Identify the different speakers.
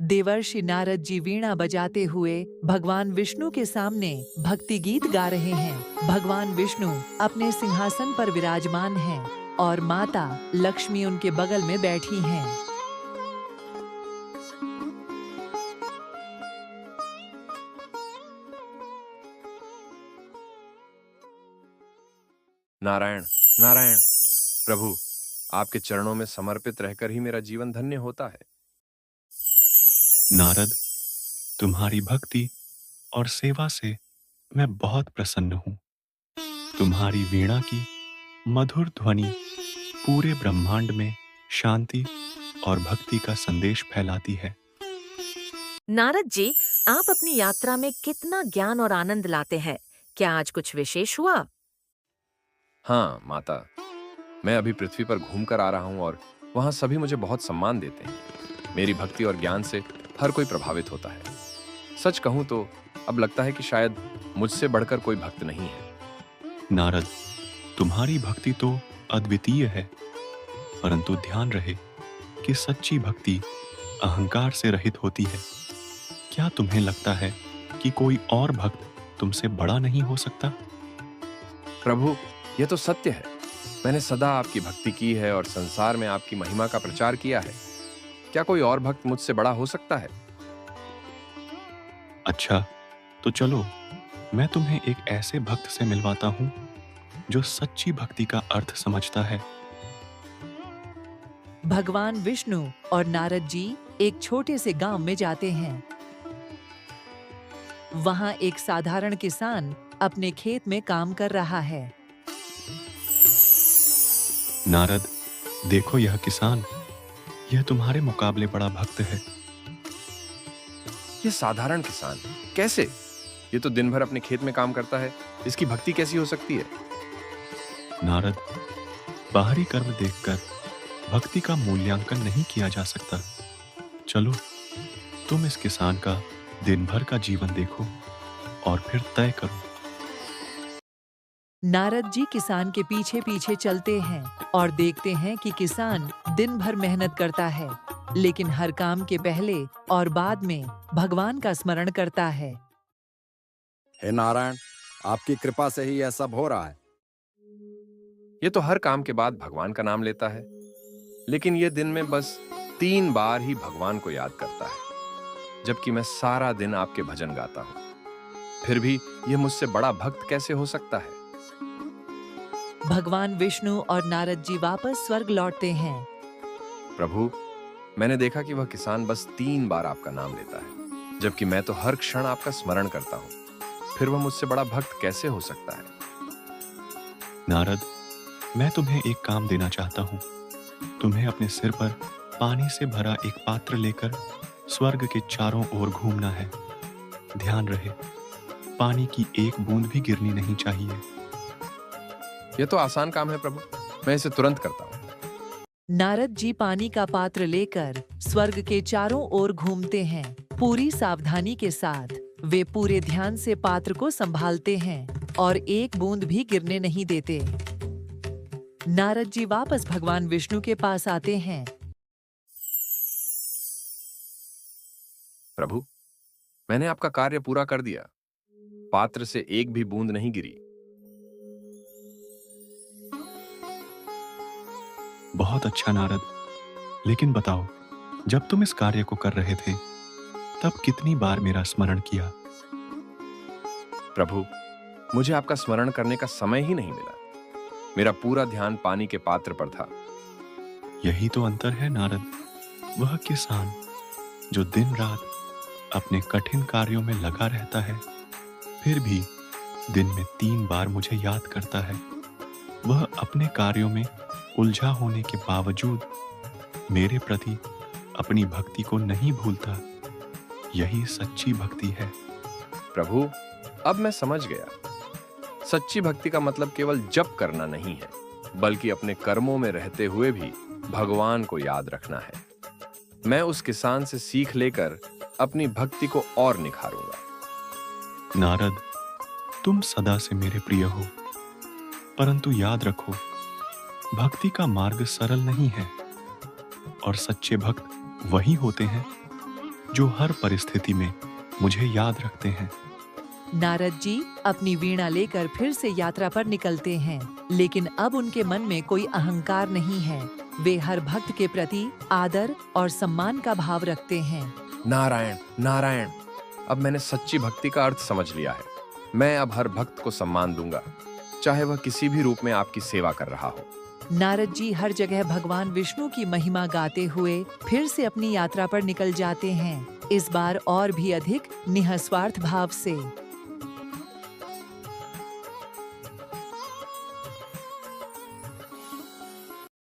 Speaker 1: देवर्षि नारद जी वीणा बजाते हुए भगवान विष्णु के सामने भक्ति गीत गा रहे हैं। भगवान विष्णु अपने सिंहासन पर विराजमान हैं और माता लक्ष्मी उनके बगल में बैठी हैं।
Speaker 2: नारायण नारायण। प्रभु, आपके चरणों में समर्पित रहकर ही मेरा जीवन धन्य होता है।
Speaker 3: नारद, तुम्हारी भक्ति और सेवा से मैं बहुत प्रसन्न हूँ। तुम्हारी वीणा की मधुर ध्वनि पूरे ब्रह्मांड में शांति और भक्ति का संदेश फैलाती है।
Speaker 4: नारद जी, आप अपनी यात्रा में कितना ज्ञान और आनंद लाते हैं। क्या आज कुछ विशेष हुआ?
Speaker 2: हाँ माता, मैं अभी पृथ्वी पर घूमकर आ रहा हूँ और वहाँ सभी मुझे बहुत सम्मान देते हैं। मेरी भक्ति और ज्ञान से हर कोई प्रभावित होता है। सच कहूँ तो अब लगता है कि शायद मुझसे बढ़कर कोई भक्त नहीं है।
Speaker 3: नारद, तुम्हारी भक्ति तो अद्वितीय है, परंतु ध्यान रहे कि सच्ची भक्ति अहंकार से रहित होती है। क्या तुम्हें लगता है कि कोई और भक्त तुमसे बड़ा नहीं हो सकता?
Speaker 2: प्रभु, यह तो सत्य है। मैंने सदा आपकी भक्ति की है और संसार में आपकी महिमा का प्रचार किया है। क्या कोई और भक्त मुझसे बड़ा हो सकता है?
Speaker 3: अच्छा, तो चलो मैं तुम्हें एक ऐसे भक्त से मिलवाता हूँ जो सच्ची भक्ति का अर्थ समझता है।
Speaker 1: भगवान विष्णु और नारद जी एक छोटे से गांव में जाते हैं। वहां एक साधारण किसान अपने खेत में काम कर रहा है।
Speaker 3: नारद, देखो यह किसान, यह तुम्हारे मुकाबले बड़ा भक्त है।
Speaker 2: यह साधारण किसान कैसे? ये तो दिन भर अपने खेत में काम करता है। इसकी भक्ति कैसी हो सकती है?
Speaker 3: नारद, बाहरी कर्म देखकर भक्ति का मूल्यांकन नहीं किया जा सकता। चलो, तुम इस किसान का दिन भर का जीवन देखो और फिर तय करो।
Speaker 1: नारद जी किसान के पीछे पीछे चलते हैं और देखते हैं कि किसान दिन भर मेहनत करता है, लेकिन हर काम के पहले और बाद में भगवान का स्मरण करता है।
Speaker 5: हे नारायण, आपकी कृपा से ही यह सब हो रहा है।
Speaker 2: ये तो हर काम के बाद भगवान का नाम लेता है, लेकिन ये दिन में बस 3 बार ही भगवान को याद करता है, जबकि मैं सारा दिन आपके भजन गाता हूं। फिर भी ये मुझसे बड़ा भक्त कैसे हो सकता है?
Speaker 1: भगवान विष्णु और नारद जी वापस स्वर्ग लौटते हैं।
Speaker 2: प्रभु, मैंने देखा कि वह किसान बस 3 बार आपका नाम लेता है, जबकि मैं तो हर क्षण आपका स्मरण करता हूं। फिर वह मुझसे बड़ा भक्त कैसे हो सकता है?
Speaker 3: नारद, मैं तुम्हें एक काम देना चाहता हूँ। तुम्हें अपने सिर पर पानी से भरा एक पात्र लेकर स्वर्ग के चारों ओर घूमना है। ध्यान रहे, पानी की एक बूंद भी गिरनी नहीं चाहिए।
Speaker 2: यह तो आसान काम है प्रभु, मैं इसे तुरंत करता हूं।
Speaker 1: नारद जी पानी का पात्र लेकर स्वर्ग के चारों ओर घूमते हैं। पूरी सावधानी के साथ वे पूरे ध्यान से पात्र को संभालते हैं और एक बूंद भी गिरने नहीं देते। नारद जी वापस भगवान विष्णु के पास आते हैं।
Speaker 2: प्रभु, मैंने आपका कार्य पूरा कर दिया। पात्र से एक भी बूंद नहीं गिरी।
Speaker 3: बहुत अच्छा नारद, लेकिन बताओ, जब तुम इस कार्य को कर रहे थे तब कितनी बार मेरा स्मरण किया?
Speaker 2: प्रभु, मुझे आपका स्मरण करने का समय ही नहीं मिला। मेरा पूरा ध्यान पानी के पात्र पर था।
Speaker 3: यही तो अंतर है नारद। वह किसान जो दिन रात अपने कठिन कार्यों में लगा रहता है, फिर भी दिन में 3 बार मुझे याद करता है। वह अपने कार्यों में उलझा होने के बावजूद मेरे प्रति अपनी भक्ति को नहीं भूलता। यही सच्ची भक्ति है।
Speaker 2: प्रभु, अब मैं समझ गया। सच्ची भक्ति का मतलब केवल जप करना नहीं है, बल्कि अपने कर्मों में रहते हुए भी भगवान को याद रखना है। मैं उस किसान से सीख लेकर अपनी भक्ति को और निखारूंगा।
Speaker 3: नारद, तुम सदा से मेरे प्रिय हो, परंतु याद रखो, भक्ति का मार्ग सरल नहीं है और सच्चे भक्त वही होते हैं जो हर परिस्थिति में मुझे याद रखते हैं।
Speaker 1: नारद जी अपनी वीणा लेकर फिर से यात्रा पर निकलते हैं, लेकिन अब उनके मन में कोई अहंकार नहीं है। वे हर भक्त के प्रति आदर और सम्मान का भाव रखते हैं।
Speaker 2: नारायण नारायण, अब मैंने सच्ची भक्ति का अर्थ समझ लिया है। मैं अब हर भक्त को सम्मान दूंगा, चाहे वह किसी भी रूप में आपकी सेवा कर रहा हो।
Speaker 1: नारद जी हर जगह भगवान विष्णु की महिमा गाते हुए फिर से अपनी यात्रा पर निकल जाते हैं, इस बार और भी अधिक निःस्वार्थ भाव से।